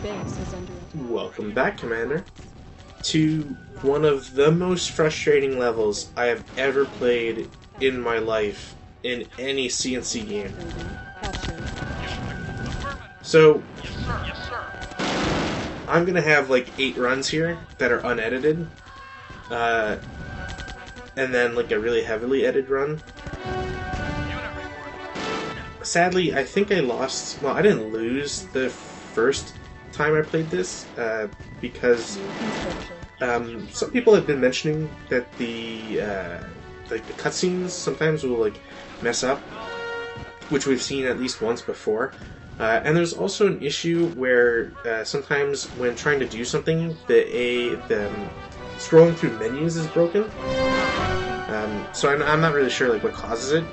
base is under attack. Welcome back, Commander, to one of the most frustrating levels I have ever played in my life in any CNC game. So, I'm gonna have like 8 runs here that are unedited, and then like a really heavily edited run. Sadly, I think I lost. Well, I didn't lose the first time I played this because some people have been mentioning that the cutscenes sometimes will like mess up, which we've seen at least once before. And there's also an issue where sometimes when trying to do something, the scrolling through menus is broken. So I'm not really sure like what causes it.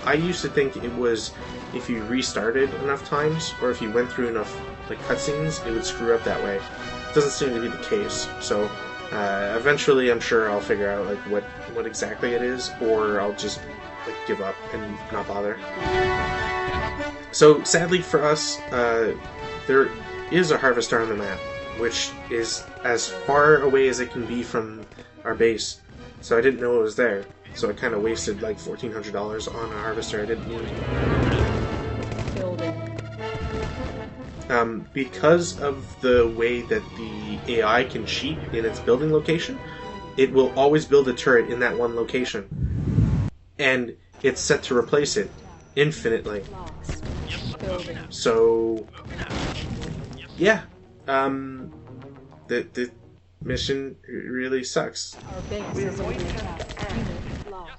I used to think it was if you restarted enough times, or if you went through enough like cutscenes, it would screw up that way. It doesn't seem to be the case. So eventually, I'm sure I'll figure out like what exactly it is, or I'll just like give up and not bother. So sadly for us, there is a harvester on the map, which is as far away as it can be from our base. So I didn't know it was there. So I kind of wasted like $1,400 on a harvester I didn't need. Because of the way that the AI can cheat in its building location, it will always build a turret in that one location. And it's set to replace it infinitely. So, yeah, the mission really sucks.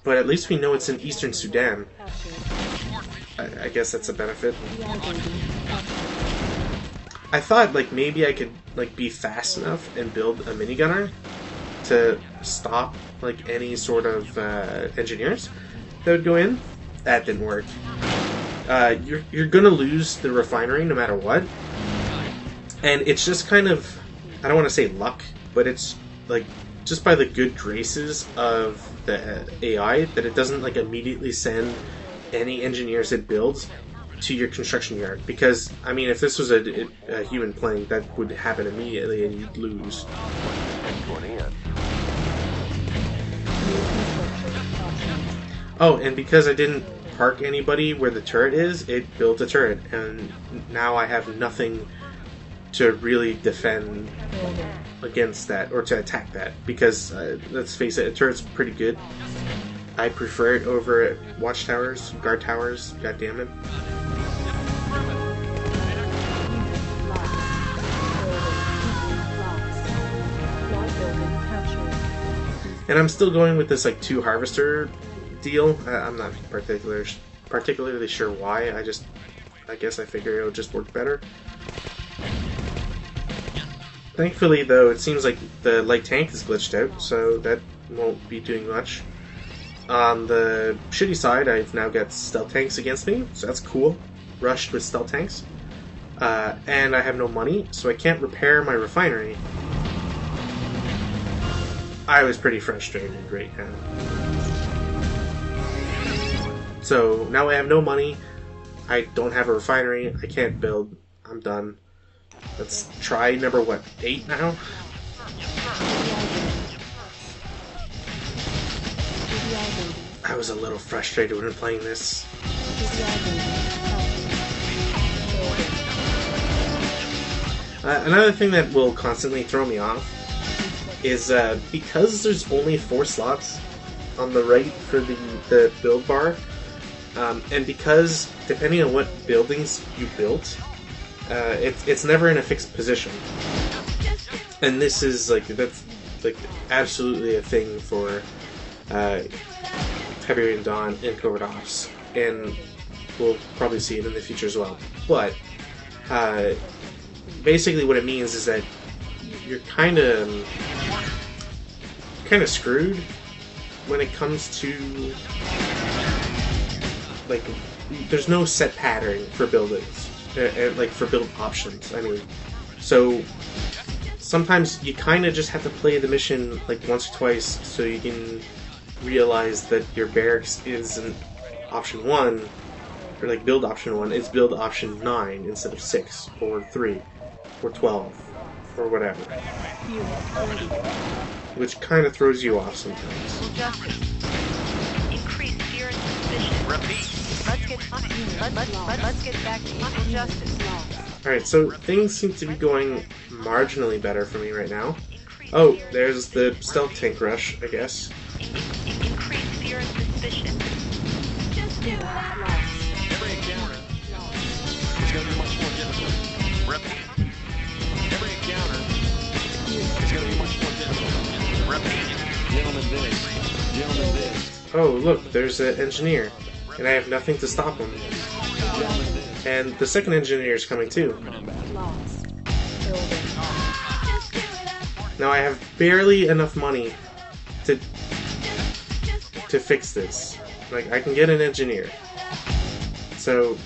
But at least we know it's in Eastern Sudan. I guess that's a benefit. I thought like maybe I could like be fast enough and build a minigunner to stop like any sort of engineers that would go in. That didn't work. You're gonna lose the refinery no matter what, and it's just kind of, I don't want to say luck, but it's like just by the good graces of the AI that it doesn't like immediately send any engineers it builds to your construction yard. Because I mean, if this was a human playing, that would happen immediately and you'd lose. Oh, and because I didn't park anybody where the turret is, it built a turret, and now I have nothing to really defend against that, or to attack that, because let's face it, a turret's pretty good. I prefer it over watchtowers, guard towers, god damn it. And I'm still going with this like 2 harvester deal. I'm not particularly sure why. I guess I figure it'll just work better. Thankfully, though, it seems like the light tank is glitched out, so that won't be doing much. On the shitty side, I've now got stealth tanks against me, so that's cool. Rushed with stealth tanks. And I have no money, so I can't repair my refinery. I was pretty frustrated right now. So now I have no money, I don't have a refinery, I can't build, I'm done. Let's try number, what, 8 now? I was a little frustrated when playing this. Another thing that will constantly throw me off is because there's only 4 slots on the right for the build bar, and because depending on what buildings you built, it's never in a fixed position. And this is like, that's like absolutely a thing for Tiberian Dawn and Covert Ops, and we'll probably see it in the future as well. But basically what it means is that you're kind of screwed when it comes to like, there's no set pattern for buildings, like for build options. I mean, so sometimes you kind of just have to play the mission like once or twice so you can realize that your barracks isn't option 1, or like build option 1, it's build option 9 instead of 6 or 3. or 12, or whatever. Which kind of throws you off sometimes. Increase fear and suspicion. Repeat. Let's get back to equal justice. Alright, so things seem to be going marginally better for me right now. Oh, there's the stealth tank rush, I guess. Increase fear and suspicion. Just do that. Every encounter is going to be much more difficult. Repeat. Every encounter is going to be much more difficult. Repeat. Gentlemen, this. Oh, look, there's an engineer, and I have nothing to stop him. And the second engineer is coming too. Now I have barely enough money to fix this. Like, I can get an engineer. So,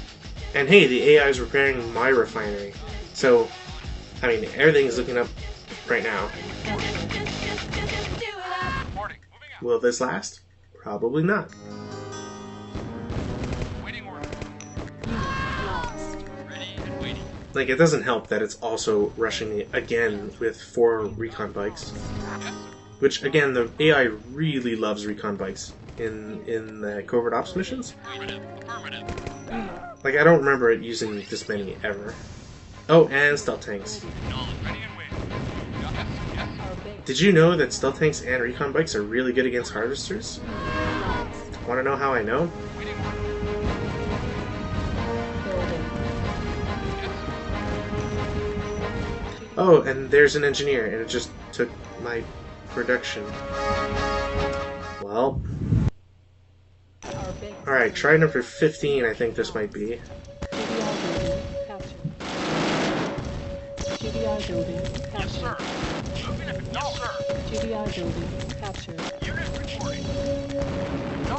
and hey, the AI is repairing my refinery. So, I mean, everything is looking up right now. Will this last? Probably not. Like, it doesn't help that it's also rushing me again with 4 recon bikes. Which, again, the AI really loves recon bikes in the Covert Ops missions. Like, I don't remember it using this many ever. Oh, and stealth tanks. Did you know that stealth tanks and recon bikes are really good against harvesters? Want to know how I know? Oh, and there's an engineer, and it just took my production. Well. Alright, try number 15, I think this might be. GDI building captured. Yes, sir. No, sir. GDI building captured. Unit reporting. No.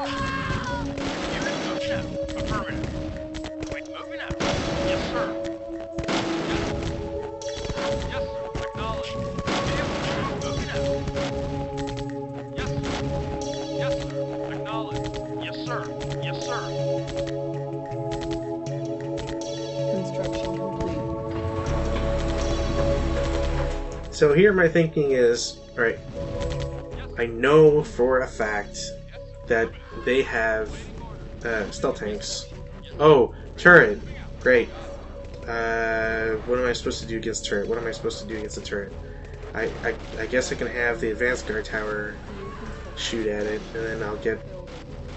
Unit moving out. Affirmative. Wait, moving out. Yes, sir. Yes, sir. Acknowledged. Moving out. Yes, sir. Yes, sir. Acknowledged. Yes, sir. Yes, sir. Construction complete. So here my thinking is, alright, I know for a fact that they have stealth tanks. Oh, turret. Great. What am I supposed to do against turret? What am I supposed to do against a turret? I guess I can have the advanced guard tower shoot at it, and then I'll get...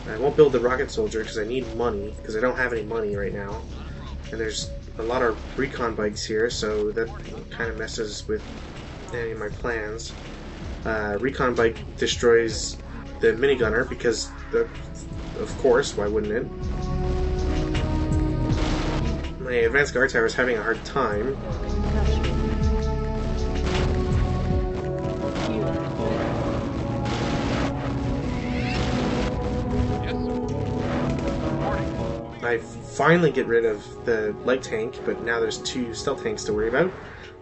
I won't build the rocket soldier because I need money, because I don't have any money right now. And there's a lot of recon bikes here, so that kind of messes with any of my plans. Recon bike destroys the minigunner because, of course, why wouldn't it? My advanced guard tower is having a hard time. I finally get rid of the light tank, but now there's 2 stealth tanks to worry about.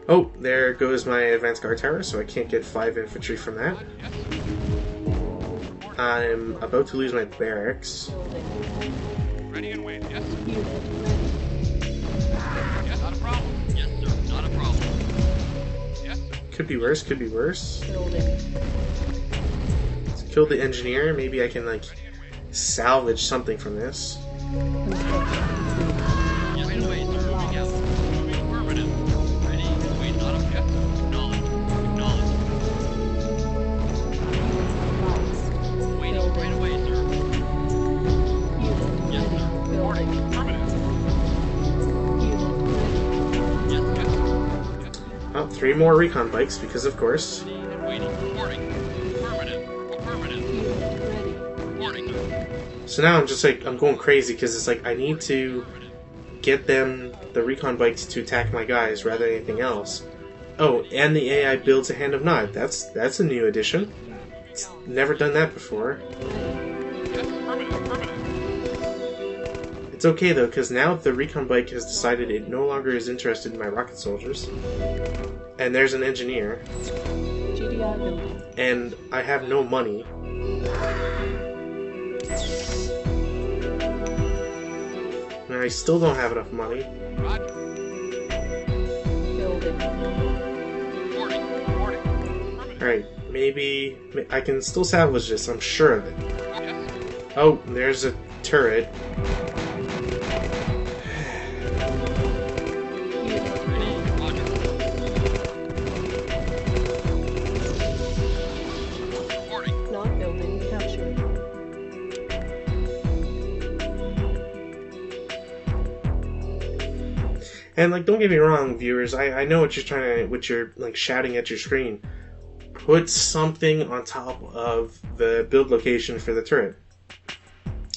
Oh, there goes my advanced guard tower, so I can't get 5 infantry from that. I'm about to lose my barracks. Ready and wait. Yes, sir. Yes, not a problem. Yes, sir. Not a problem. Yes, sir. Could be worse, could be worse. Let's kill the engineer. Maybe I can, like, salvage something from this. Yes, and wait, sir. Moving out. Moving affirmative. Ready and wait. Not a yes, sir. Acknowledge. Acknowledge. Waiting right away, sir. Yes, sir. Reporting. Affirmative. Yes, yes, sir. Yes, sir. Oh, 3 more recon bikes, because of course. Ready and waiting. Reporting. Affirmative. Affirmative. Reporting. So now I'm just like, I'm going crazy because it's like I need to get them, the recon bikes, to attack my guys rather than anything else. Oh, and the AI builds a Hand of Nod. That's a new addition. It's never done that before. Yes, affirmative. Affirmative. It's okay though, because now the recon bike has decided it no longer is interested in my rocket soldiers. And there's an engineer. GDI building. And I have no money. And I still don't have enough money. Roger. Building. Reporting. Alright, maybe I can still salvage this, I'm sure of it. Yes. Oh, there's a turret. Roger. Reporting. Not building captured. And like, don't get me wrong, viewers. I know what you're like shouting at your screen. Put something on top of the build location for the turret.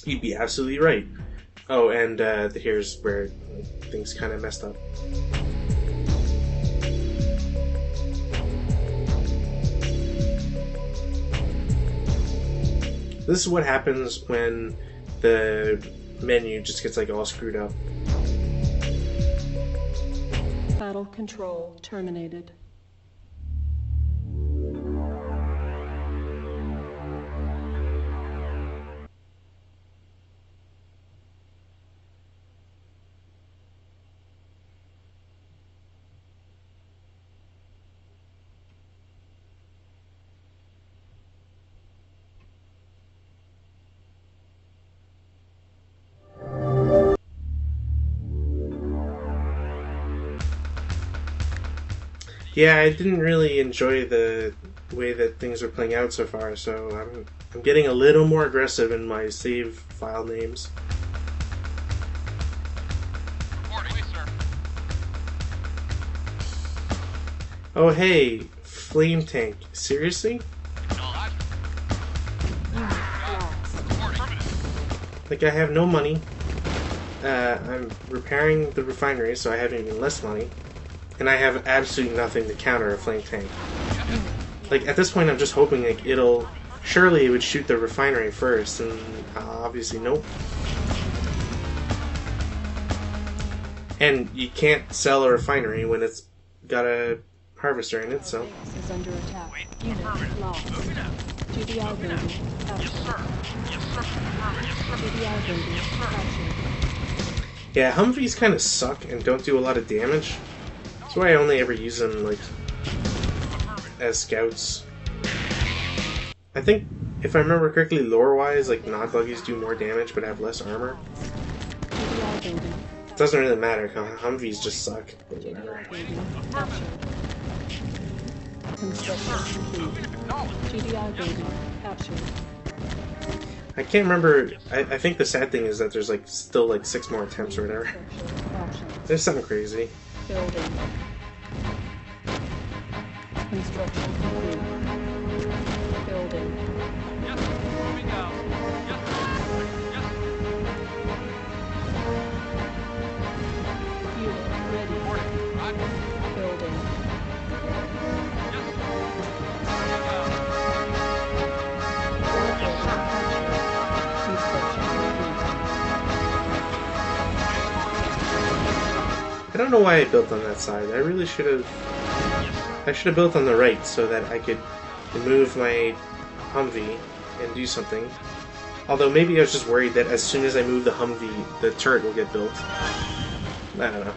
You'd be absolutely right. Oh, and here's where things kind of messed up. This is what happens when the menu just gets like all screwed up. Battle control terminated. Yeah, I didn't really enjoy the way that things are playing out so far, so I'm getting a little more aggressive in my save file names. Reporting, sir. Oh hey, flame tank. Seriously? Acknowledged. Lost. Reporting. Like, I have no money. I'm repairing the refinery, so I have even less money. And I have absolutely nothing to counter a flame tank. Like, at this point, I'm just hoping like surely it would shoot the refinery first, and obviously nope. And you can't sell a refinery when it's got a harvester in it, so. Base is under attack. Wait, Unit affirmative. lost. Moving out. GDI building Yes, captured. sir. Yes, sir. Affirmative. Yes, sir. GDI building captured. Yeah, Humvees kind of suck and don't do a lot of damage. That's why I only ever use them, like, as scouts. I think, if I remember correctly, lore-wise, like, Nod Buggies do more damage but have less armor. GDI building. It doesn't really matter, Humvees just suck. But whatever. GDI building captured. Construction complete. GDI building captured. I can't remember, I think the sad thing is that there's, like, still, like, 6 more attempts or whatever. Structure options. There's something crazy. Building. Construction complete. Building. Yes, sir. Moving out. Yes, sir. Yes, sir. Unit ready. Reporting. Roger. Building. Yes, sir. Moving out. Building captured. Construction complete. I don't know why I built on that side. I really should have... I should have built on the right so that I could move my Humvee and do something. Although maybe I was just worried that as soon as I move the Humvee, the turret will get built. I don't know.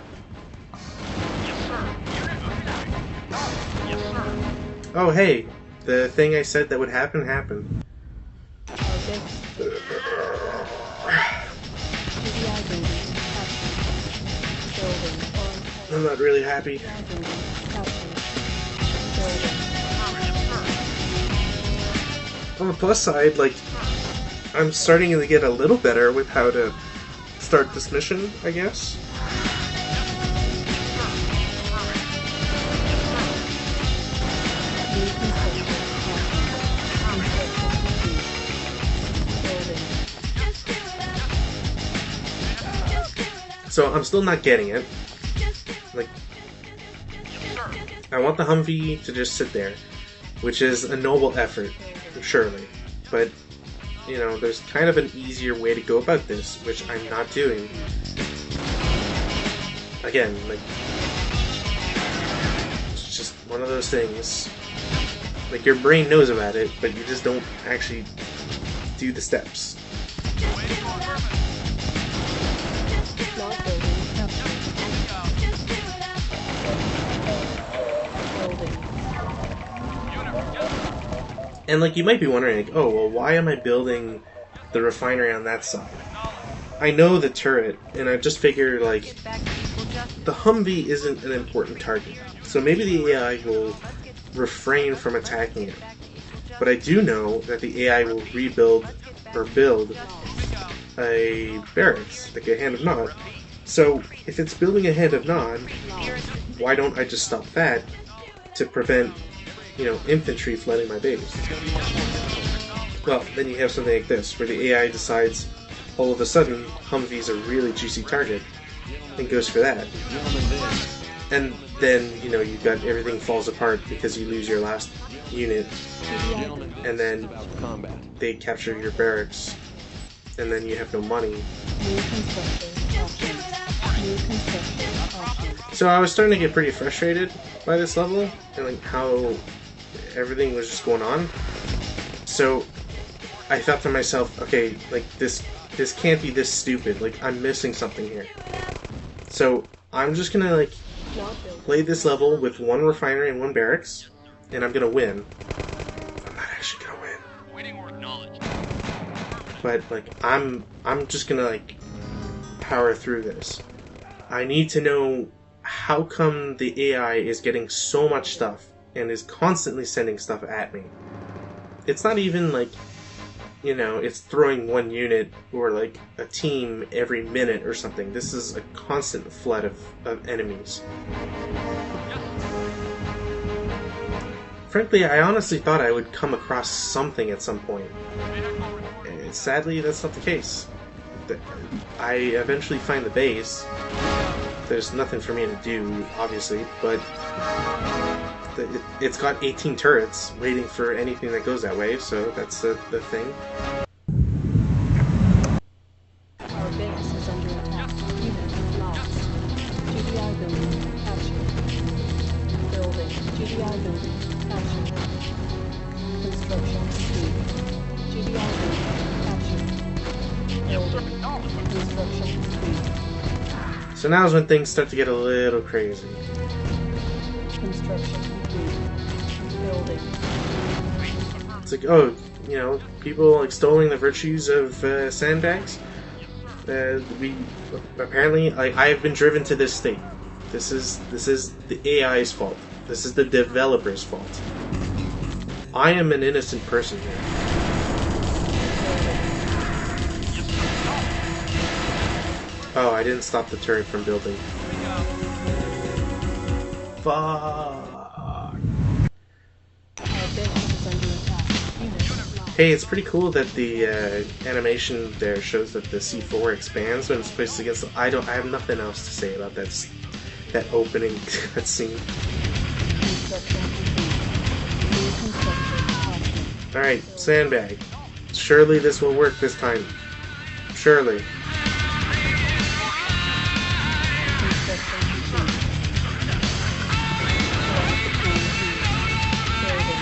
Yes, sir. Unit moving out. Yes, sir. Oh hey, the thing I said that would happen happened. Okay. GDI building captured. Building on. I'm not really happy. GDI building captured. Building. On the plus side, like, I'm starting to get a little better with how to start this mission, I guess. New construction options. Construction complete. Building. So I'm still not getting it. Like, I want the Humvee to just sit there, which is a noble effort, surely. But, you know, there's kind of an easier way to go about this, which I'm not doing. Again, like, it's just one of those things. Like, your brain knows about it, but you just don't actually do the steps. Not building captured. And like you might be wondering, like, oh well, why am I building the refinery on that side? I know the turret, and I just figured like Get back to equal justice. the Humvee isn't an important target, so maybe the AI will refrain from attacking it. But I do know that the AI will rebuild or build a barracks, like a hand of Nod. So if it's building a hand of Nod, why don't I just stop that to prevent, infantry flooding my base? Well, then you have something like this, where the AI decides all of a sudden Humvee's a really juicy target and goes for that. And then, you've got everything falls apart because you lose your last unit, and then they capture your barracks, and then you have no money. New construction options. New construction options. So I was starting to get pretty frustrated by this level, and like how everything was just going on. So I thought to myself, okay, like this can't be this stupid, like I'm missing something here. So I'm just gonna like play this level with one refinery and one barracks, and I'm gonna win. I'm not actually gonna win. Waiting or acknowledged. But like I'm just gonna like power through this. I need to know how come the AI is getting so much stuff and is constantly sending stuff at me. It's not even like, it's throwing one unit or like a team every minute or something. This is a constant flood of enemies. Frankly, I honestly thought I would come across something at some point. And sadly, that's not the case. I eventually find the base. There's nothing for me to do, obviously, but it's got 18 turrets waiting for anything that goes that way, so that's the thing. Our base is under attack. Unit lost. GDI building captured. Building. GDI building captured. Construction complete. GDI building captured. Building. Construction complete. So now's when things start to get a little crazy. Construction complete. Building. It's like, oh, people extolling the virtues of sandbags. We apparently, I have been driven to this state. This is the AI's fault. This is the developer's fault. I am an innocent person here. Oh, I didn't stop the turret from building. Fuck. Our base is under attack. Unit lost. Hey, it's pretty cool that the animation there shows that the C4 expands when it's placed against the... I have nothing else to say about that opening cutscene. Construction complete. New construction options. Alright, sandbag. Surely this will work this time. Surely. Construction complete. Building.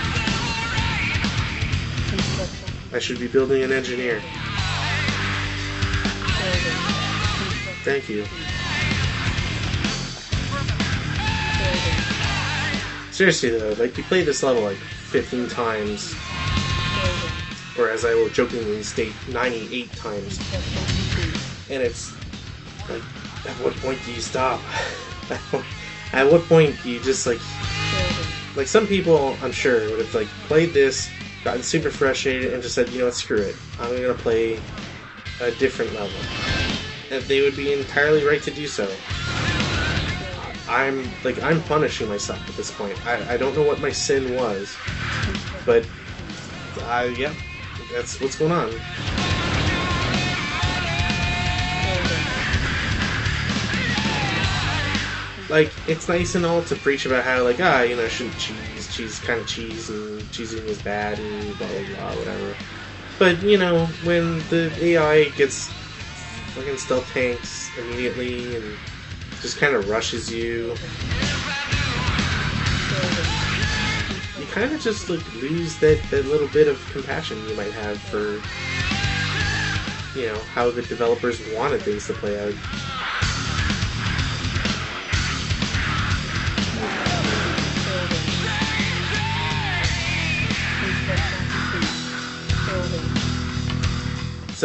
Construction. I should be building an engineer. Building. Thank you. Building. Seriously though, like you play this level like 15 times, Building. or as I will jokingly state, 98 times, Construction complete. and it's like, at what point do you stop? At what point do you just Building. like some people, I'm sure, would have like played this, gotten super frustrated, and just said, you know what, screw it, I'm gonna play a different level. And they would be entirely right to do so. I'm punishing myself at this point. I don't know what my sin was, but yeah, that's what's going on. Like, it's nice and all to preach about how, like, shouldn't cheese kind of cheese, and cheesing is bad, and blah, blah, blah, whatever. But, when the AI gets fucking stealth tanks immediately, and just kind of rushes you, you kind of just, like, lose that little bit of compassion you might have for, how the developers wanted things to play out.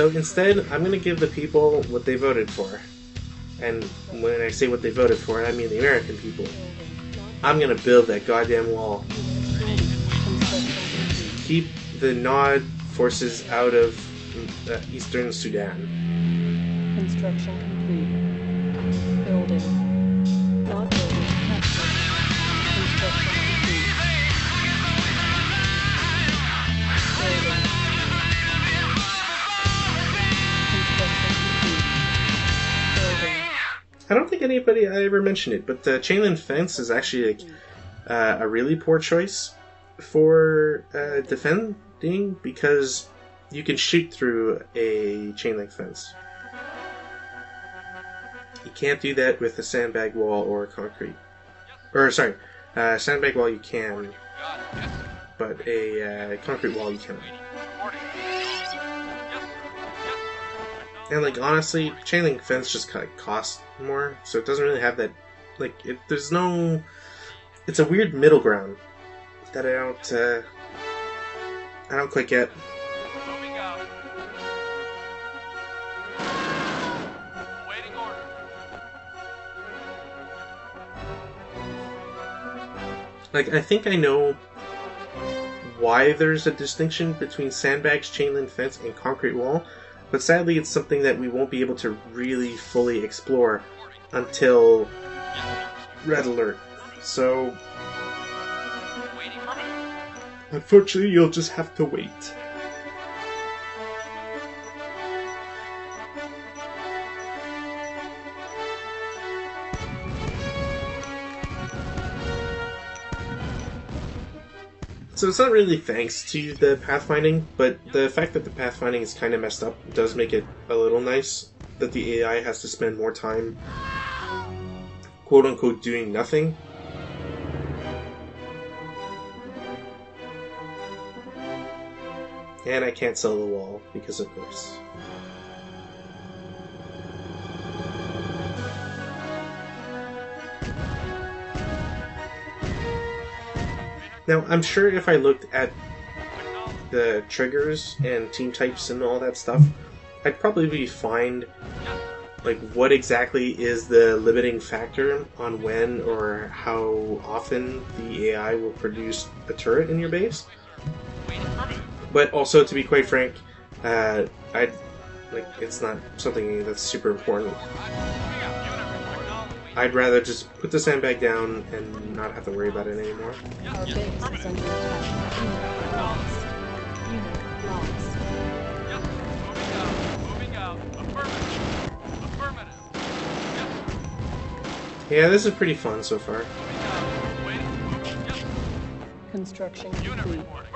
So instead, I'm going to give the people what they voted for. And when I say what they voted for, I mean the American people. I'm going to build that goddamn wall. Keep the Nod forces out of Eastern Sudan. Construction complete. Building. Not building. Captured. Construction complete. Building. Construction complete. Building. I don't think anybody ever mentioned it, but the chain link fence is actually a really poor choice for defending, because you can shoot through a chain link fence. You can't do that with a sandbag wall or concrete. Or, sorry, sandbag wall you can, but a concrete wall you cannot. And, like, honestly, chain link fence just kind of costs more, so it doesn't really have that, like, there's no, it's a weird middle ground that I don't quite get. Moving out. Awaiting order. Like, I think I know why there's a distinction between sandbags, chain link fence, and concrete wall, but sadly it's something that we won't be able to really fully explore until Red Alert. So, unfortunately, you'll just have to wait. So it's not really thanks to the pathfinding, but the fact that the pathfinding is kind of messed up does make it a little nice that the AI has to spend more time, quote-unquote, doing nothing. And I can't sell the wall, because of course. Now, I'm sure if I looked at the triggers and team types and all that stuff, I'd probably find, like, what exactly is the limiting factor on when or how often the AI will produce a turret in your base. But also, to be quite frank, it's not something that's super important. I'd rather just put the sandbag down and not have to worry about it anymore. Our base is under attack. Unit lost. Unit lost. Yes, moving out. Affirmative. Affirmative. Yes, Yeah, this is pretty fun so far. moving out. Waiting. Yes, Construction unit complete. report.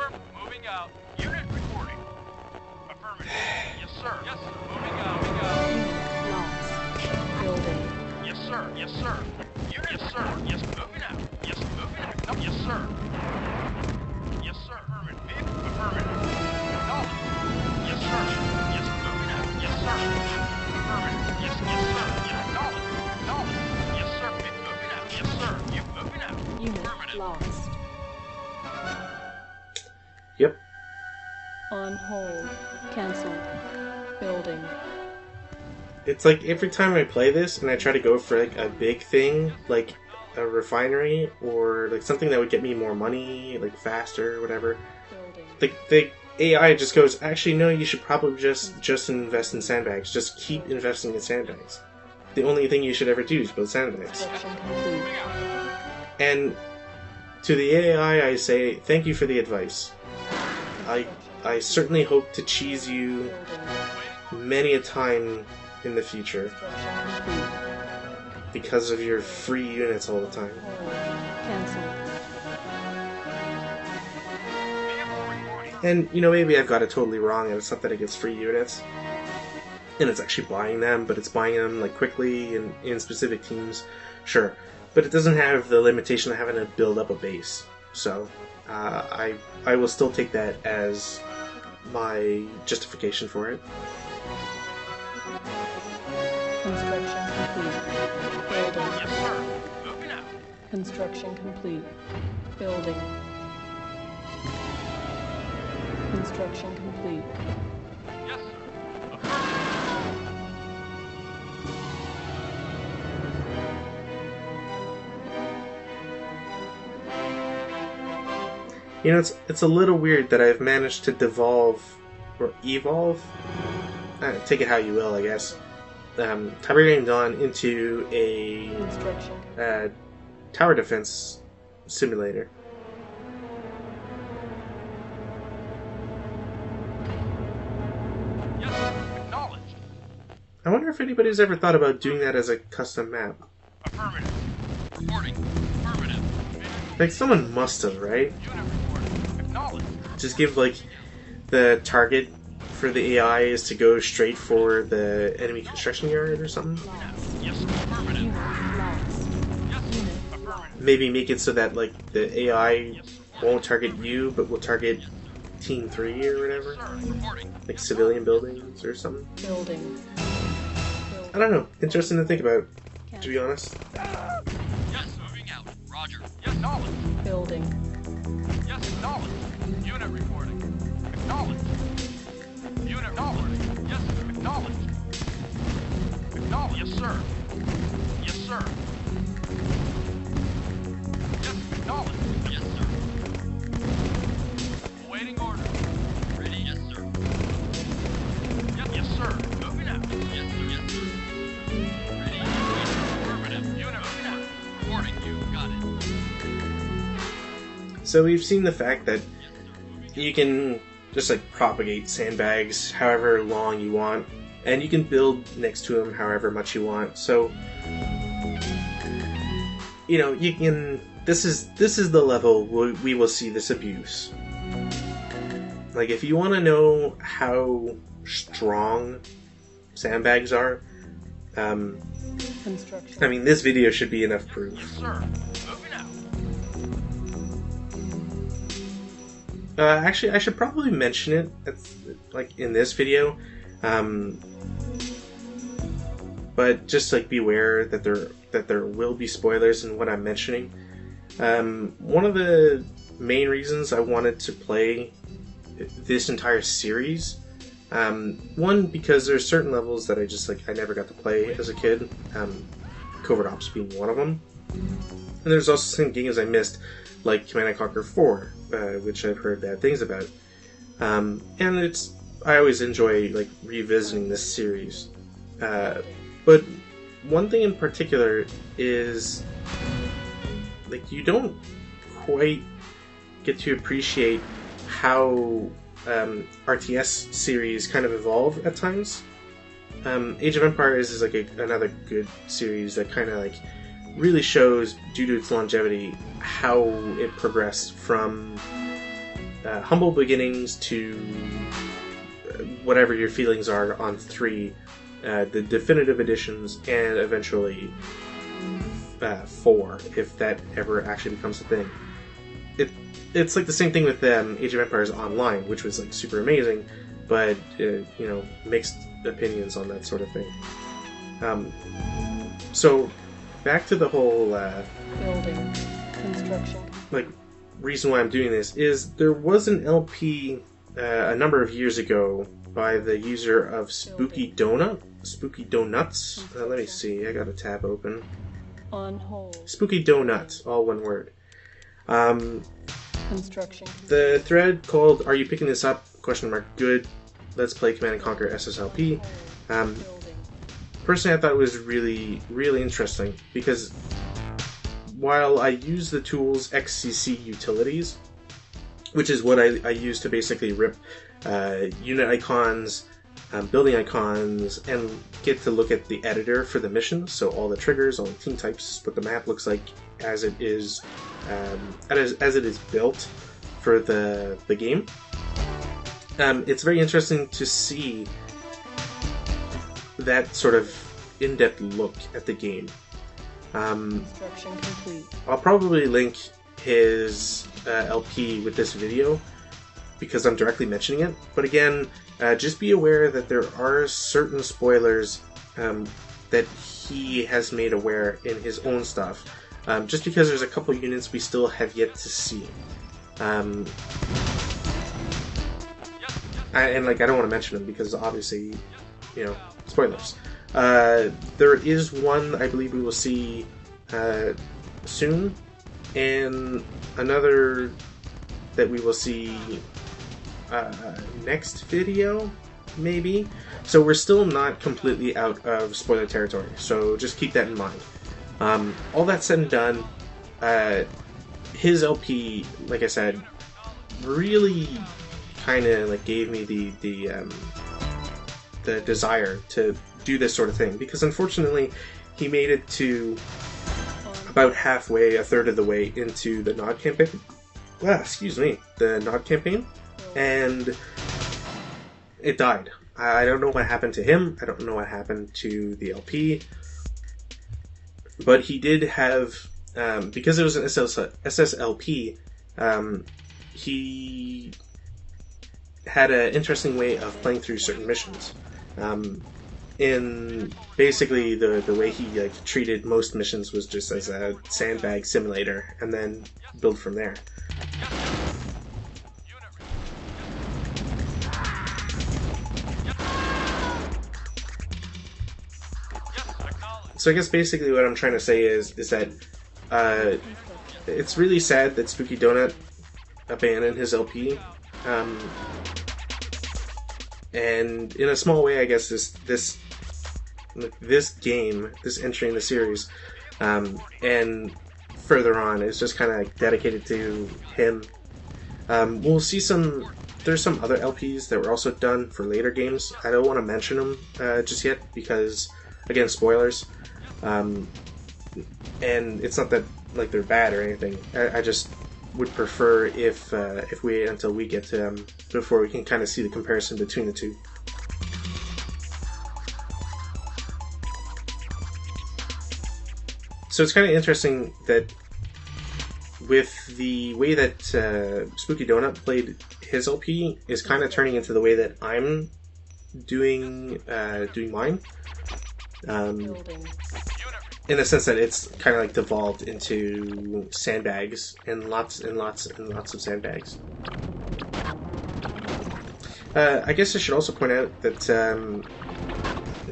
Moving out. Unit reporting. Affirmative. Yes, sir. Yes, moving out. Unit lost. Building. Yes, sir. Yes, sir. Unit, yes, sir. Yes, moving out. Yes, moving out. No, yes, sir. Yes, sir. Affirmative. Affirmative. No. Yes, sir. Yes, moving out. Yes, sir. Affirmative. Yes, yes, sir. Yes, no. No. Yes, sir. Moving out. Yes, sir. You moving out. Unit Affirmative. lost. Yep. On hold. Cancelled. Building. It's like every time I play this and I try to go for like a big thing, like a refinery or like something that would get me more money, like faster or whatever, Building. the AI just goes, actually no, you should probably just invest in sandbags. Just keep investing in sandbags. The only thing you should ever do is build sandbags. Construction complete. And to the AI I say, thank you for the advice. I certainly hope to cheese you Building. many a time in the future Construction complete. because of your free units all the time. Hold. Cancelled. And, you know, maybe I've got it totally wrong and it's not that it gets free units. And it's actually buying them, but it's buying them, like, quickly and in specific teams. Sure. But it doesn't have the limitation of having to build up a base. So, I will still take that as my justification for it. Construction complete. Building. Yes, sir. Moving out. Construction complete. Building. Construction complete. Yes, sir. You know, it's a little weird that I've managed to devolve, or evolve, take it how you will, I guess, Tiberian Dawn into a tower defense simulator. Acknowledged. I wonder if anybody's ever thought about doing that as a custom map. Affirmative. Reporting. Affirmative. Like, someone must have, right? Unit reporting. Acknowledged. Just give, like, the target for the AI is to go straight for the enemy construction yard or something. Yes, affirmative. Unit lost. Yes, Unit affirmative. lost. Maybe make it so that, like, the AI won't target you, but will target Team 3 or whatever. Sir, reporting. Like civilian buildings or something. Building. I don't know. Interesting to think about, to be honest. Yes, moving out. Roger. Yes, acknowledged. Building. Yes, acknowledged. Unit reporting. Acknowledged. Unit acknowledged. Yes, acknowledged. Acknowledged. Yes, sir. Yes, sir. Yes, acknowledged. Yes, sir. Awaiting order. Ready, yes, sir. Yes, yes, sir. Moving out. Yes, sir. Yes, sir. Ready, waiting. Affirmative. Unit moving out. Reporting you. Got it. So we've seen the fact that you can just like propagate sandbags however long you want, and you can build next to them however much you want. So, you know, you can. This is the level we will see this abuse. Like, if you want to know how strong sandbags are, Construction. I mean, this video should be enough proof. Yes, sir. Moving out. Actually, I should probably mention it, like, in this video, but just like beware that there will be spoilers in what I'm mentioning. One of the main reasons I wanted to play this entire series, one, because there's certain levels that I never got to play as a kid, Covert Ops being one of them, and there's also some games I missed, like Command & Conquer 4, which I've heard bad things about. And I always enjoy like revisiting this series. But one thing in particular is like you don't quite get to appreciate how RTS series kind of evolve at times. Age of Empires is like another good series that kind of like really shows, due to its longevity, how it progressed from humble beginnings to whatever your feelings are on 3, the definitive editions, and eventually 4, if that ever actually becomes a thing. It's like the same thing with Age of Empires Online, which was like super amazing, but you know, mixed opinions on that sort of thing. So back to the whole Building. Construction. like reason why I'm doing this is there was an LP a number of years ago by the user of Spooky Donuts. Let me see, I got a tab open. On hold. Spooky Donut, all one word. Construction. The thread called "Are you picking this up?" ? Good. Let's play Command & Conquer SSLP. Building. Personally, I thought it was really, really interesting because while I use the tools XCC utilities, which is what I use to basically rip unit icons, building icons, and get to look at the editor for the mission, so all the triggers, all the team types, what the map looks like as it is built for the game. It's very interesting to see that sort of in-depth look at the game. Construction complete. I'll probably link his LP with this video because I'm directly mentioning it. But again, just be aware that there are certain spoilers that he has made aware in his own stuff. Just because there's a couple units we still have yet to see. And like, I don't want to mention them because obviously, you know, spoilers. There is one I believe we will see soon, and another that we will see next video, maybe. So we're still not completely out of spoiler territory, so just keep that in mind. All that said and done, his LP, like I said, really kind of like gave me the desire to do this sort of thing, because unfortunately he made it to about halfway, a third of the way into the Nod campaign. The Nod campaign, and it died. I don't know what happened to him. I don't know what happened to the LP, but he did have, because it was an SSLP, he had an interesting way of playing through certain missions. In basically the way he like treated most missions was just as a sandbag simulator, and then build from there. So I guess basically what I'm trying to say is that it's really sad that Spooky Donut abandoned his LP. And in a small way, I guess this game, this entry in the series, and further on, is just kind of dedicated to him. We'll see there's some other LPs that were also done for later games. I don't want to mention them just yet because, again, spoilers. And it's not that like they're bad or anything. I just would prefer if we wait until we get to them before we can kind of see the comparison between the two. So it's kind of interesting that with the way that Spooky Donut played his LP is kind of turning into the way that I'm doing mine. In the sense that it's kind of like devolved into sandbags and lots of sandbags. I guess I should also point out that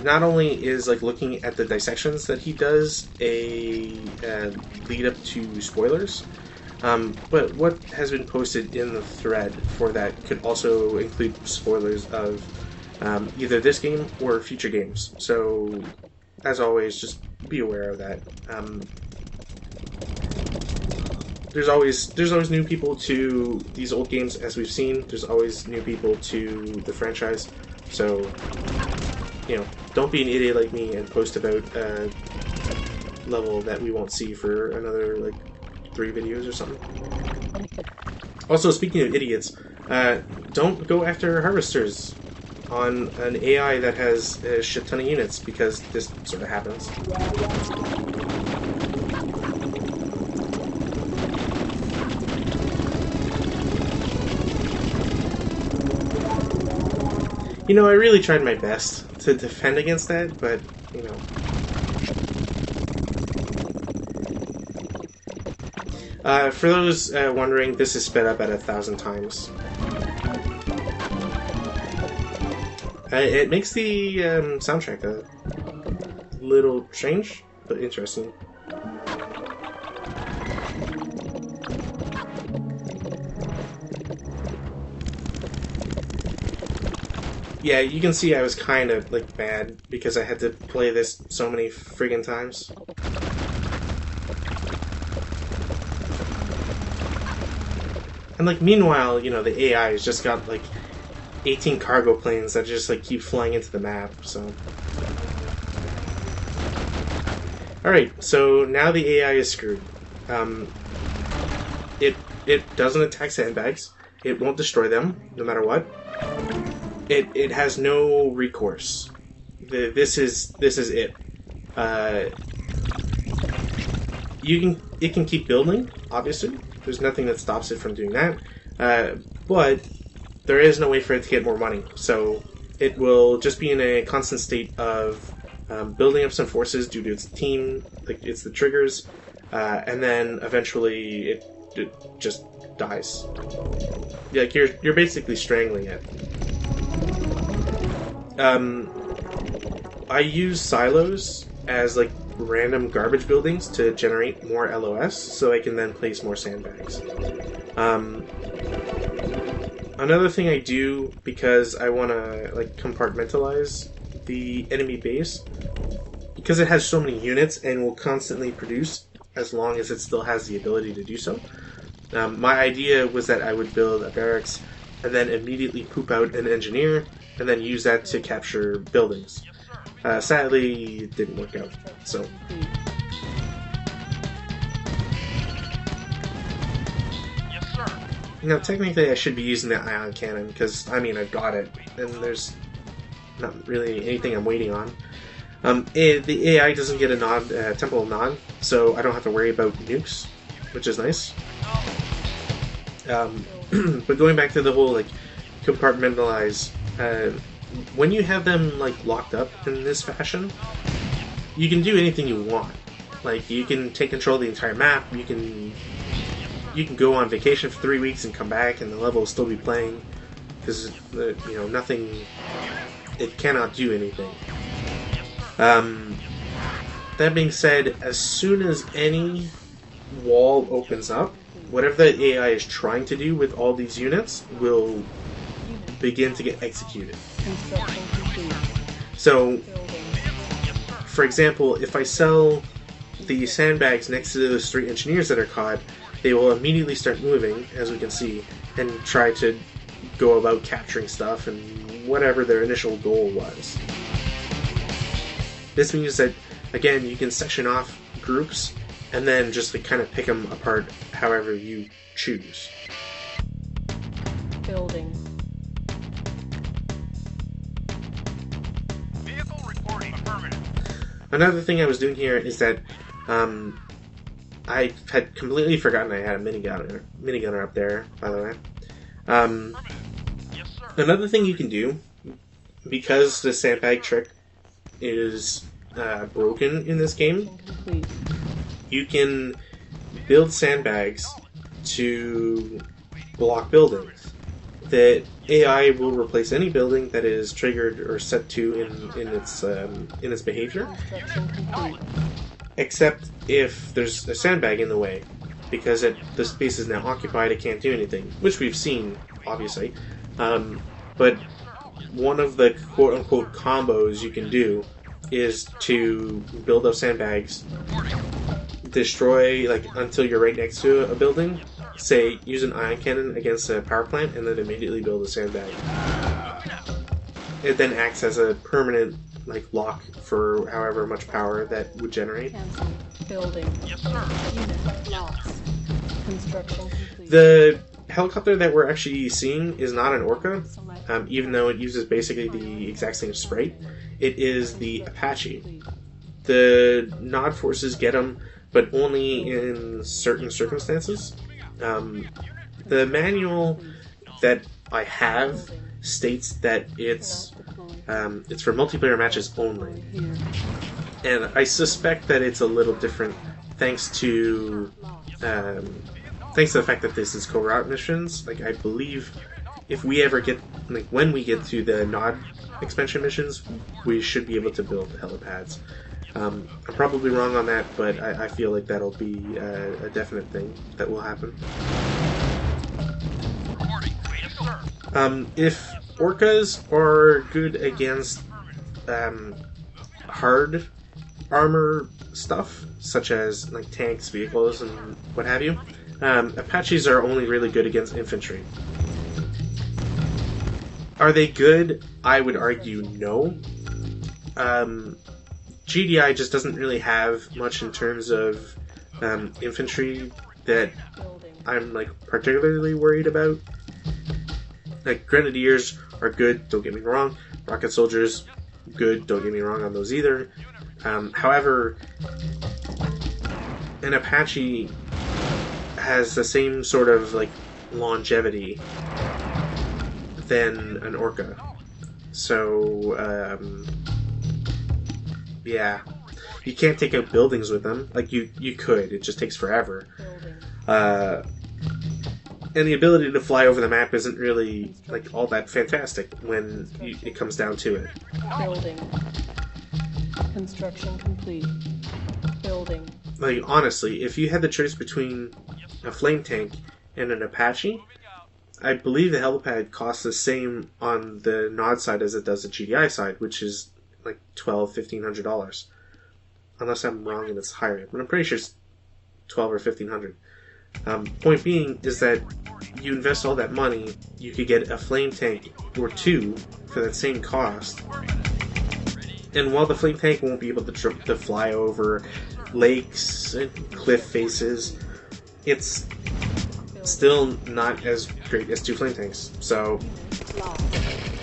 not only is like looking at the dissections that he does a lead up to spoilers, but what has been posted in the thread for that could also include spoilers of either this game or future games. So, as always, just be aware of that. There's always new people to these old games, as we've seen. There's always new people to the franchise. So, don't be an idiot like me and post about a level that we won't see for another, 3 videos or something. Also, speaking of idiots, don't go after harvesters on an AI that has a shit ton of units, because this sort of happens. I really tried my best to defend against that, but, for those wondering, this is sped up at 1,000 times. It makes the soundtrack a little strange, but interesting. Yeah, you can see I was kind of mad because I had to play this so many friggin' times. And meanwhile, the AI has just got 18 cargo planes that just keep flying into the map. So, alright, so now the AI is screwed. It doesn't attack sandbags. It won't destroy them, no matter what. It has no recourse. This is it. It can keep building, obviously. There's nothing that stops it from doing that. But there is no way for it to get more money. So it will just be in a constant state of building up some forces due to its team, it's the triggers, and then eventually it just dies. You're basically strangling it. I use silos as random garbage buildings to generate more LOS, so I can then place more sandbags. Another thing I do, because I want to like compartmentalize the enemy base, because it has so many units and will constantly produce as long as it still has the ability to do so. My idea was that I would build a barracks and then immediately poop out an engineer and then use that to capture buildings. Sadly, it didn't work out. So. Now, technically, I should be using the ion cannon because, I mean, I've got it, and there's not really anything I'm waiting on. The AI doesn't get a temporal nod, so I don't have to worry about nukes, which is nice. But going back to the whole like compartmentalize, when you have them like locked up in this fashion, you can do anything you want. Like you can take control of the entire map. You can go on vacation for 3 weeks and come back, and the level will still be playing because nothing. It cannot do anything. That being said, as soon as any wall opens up, whatever the AI is trying to do with all these units will begin to get executed. So, for example, if I sell the sandbags next to those 3 engineers that are caught, they will immediately start moving, as we can see, and try to go about capturing stuff and whatever their initial goal was. This means that, again, you can section off groups and then just like, kind of pick them apart however you choose. Building. Vehicle reporting. Affirmative. Another thing I was doing here is that I had completely forgotten I had a minigunner up there, by the way. Yes, sir. Another thing you can do, because the sandbag trick is broken in this game, Complete. you can build sandbags to block buildings. The AI will replace any building that is triggered or set to in its behavior, Construction complete. except if there's a sandbag in the way, because the space is now occupied, it can't do anything, which we've seen, obviously. But one of the quote-unquote combos you can do is to build up sandbags, destroy until you're right next to a building, say use an ion cannon against a power plant, and then immediately build a sandbag. It then acts as a permanent lock for however much power that would generate. Cancel. Building. Yes, sir. Unit lost. Construction complete. The helicopter that we're actually seeing is not an Orca, Select. even though it uses basically the exact same sprite. It is the Apache. The Nod forces get them, but only in certain circumstances. The manual that I have states that it's for multiplayer matches only, Here. and I suspect that it's a little different thanks to the fact that this is Covert Ops missions. I believe if we ever get when we get to the Nod expansion missions, we should be able to build helipads. I'm probably wrong on that, but I feel like that'll be a definite thing that will happen. Reporting. Yes, sir. If Orcas are good against hard armor stuff, such as tanks, vehicles, and what have you, Apaches are only really good against infantry. Are they good? I would argue no. GDI just doesn't really have much in terms of infantry that Building. I'm particularly worried about. Grenadiers are good, don't get me wrong. Rocket soldiers, good, don't get me wrong on those either. However, an Apache has the same sort of longevity than an Orca. So yeah, you can't take out buildings with them. You could, it just takes forever. Building. And the ability to fly over the map isn't really all that fantastic when it comes down to it. Building. Construction complete. Building. Like, honestly, if you had the choice between a flame tank and an Apache, I believe the helipad costs the same on the Nod side as it does the GDI side, which is like $1,200-$1,500. Unless I'm wrong and it's higher, but I'm pretty sure it's $1,200 or $1,500. Point being is that you invest all that money, you could get a flame tank or two for that same cost. And while the flame tank won't be able to fly over lakes and cliff faces, it's still not as great as two flame tanks. So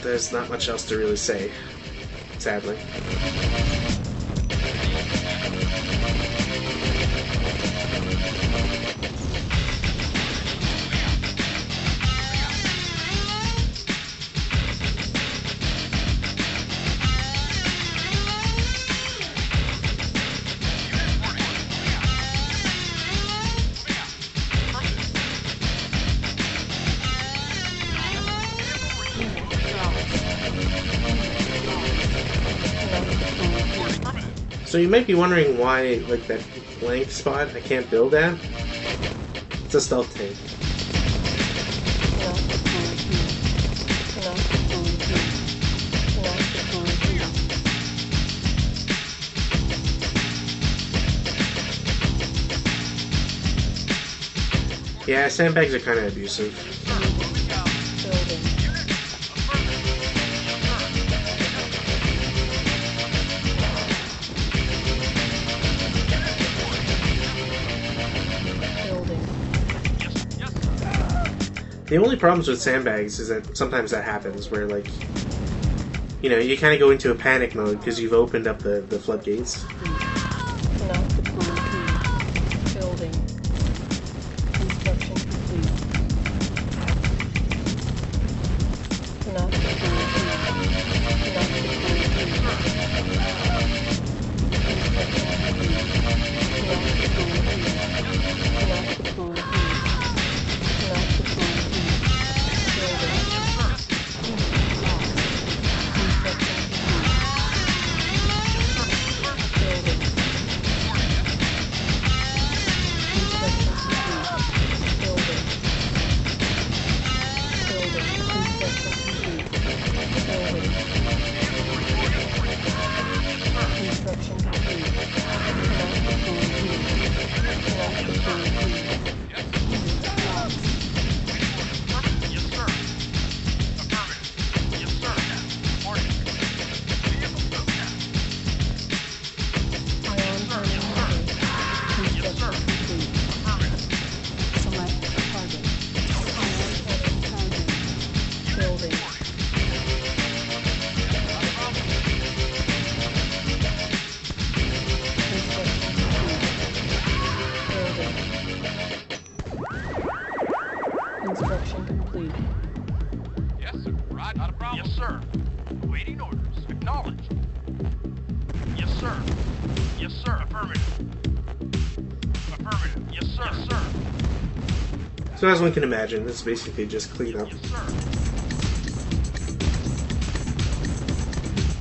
there's not much else to really say, sadly. So you might be wondering why, like, that blank spot I can't build at? It's a stealth tank. Yeah, sandbags are kind of abusive. The only problems with sandbags is that sometimes that happens where, like, you know, you kind of go into a panic mode because you've opened up the floodgates. Building. Construction complete. Not Construction complete. Yes, sir. Right, not a problem. Yes, sir. Waiting orders. Acknowledged. Yes, sir. Yes, sir. Affirmative. Affirmative. Yes, sir. Yes, sir. So as one can imagine, this is basically just cleanup. Yes, sir.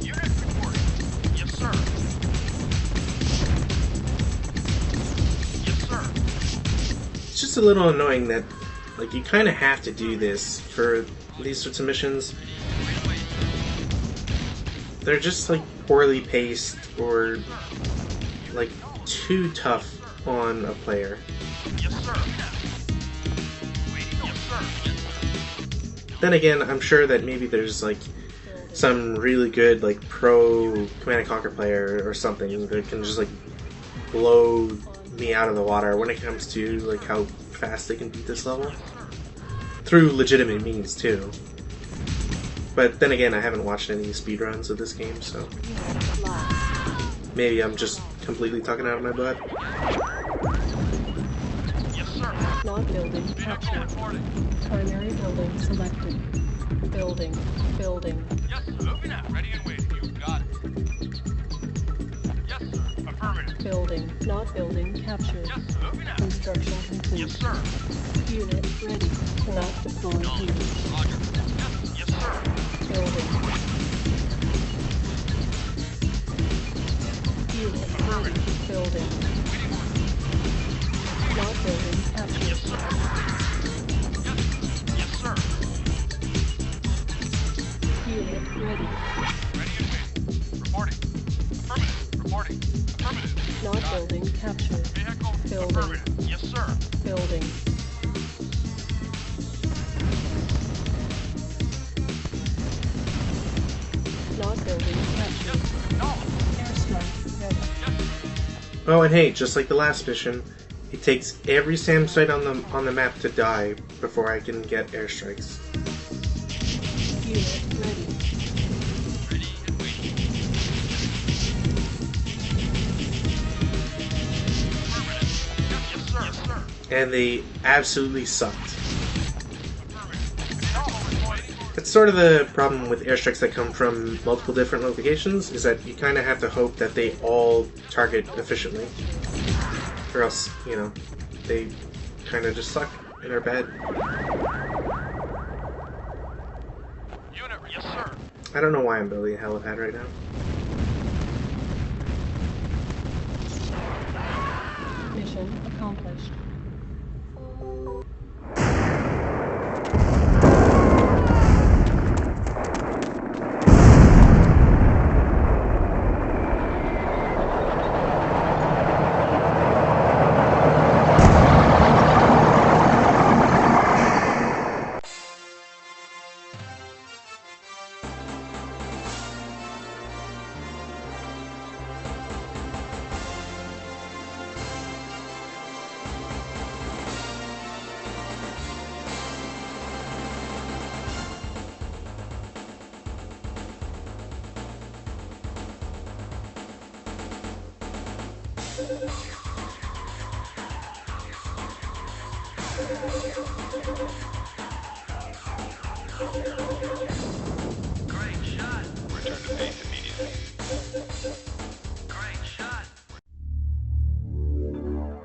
Unit reporting. Yes, sir. Yes, sir. It's just a little annoying that, like, you kind of have to do this for these sorts of missions. They're just, like, poorly paced or, like, too tough on a player. Yes, sir. Waiting. Yes, sir. Then again, I'm sure that maybe there's, like, some really good, like, pro Command & Conquer player or something that can just, like, blow me out of the water when it comes to, like, how fast they can beat this level. Through legitimate means, too. But then again, I haven't watched any speedruns of this game, so maybe I'm just completely talking out of my butt. Yes, sir. Not building. Vehicle Captured. reporting. Primary building selected. Building. Building. Yes, sir. Moving out. Ready and waiting. You got it. Yes, sir. Affirmative. Building. Not building. Captured. Yes, sir. Moving out. Construction complete. Yes, sir. Unit ready. Cannot deploy here. Roger. Yes, sir. Building. Unit ready. Building. Not building. Captured. Yes, sir. Yes, sir. Unit ready. Ready and waiting. Reporting. Affirmative. Reporting. Affirmative. Not building. Captured. Vehicle. Building. Affirmative. Yes, sir. Building. Not building. Captured. Yes, sir. No. Airstrike ready. Yes. Oh, and hey, just like the last mission, it takes every SAM site on the map to die before I can get airstrikes. Unit ready. Ready and waiting. Affirmative. Yes, sir. Yes, sir. And they absolutely sucked. Affirmative. No. Waiting. That's sort of the problem with airstrikes that come from multiple different locations, is that you kind of have to hope that they all target efficiently. Or else, you know, they kind of just suck and are bad. Unit. Yes, sir. I don't know why I'm building a helipad right now. Mission accomplished.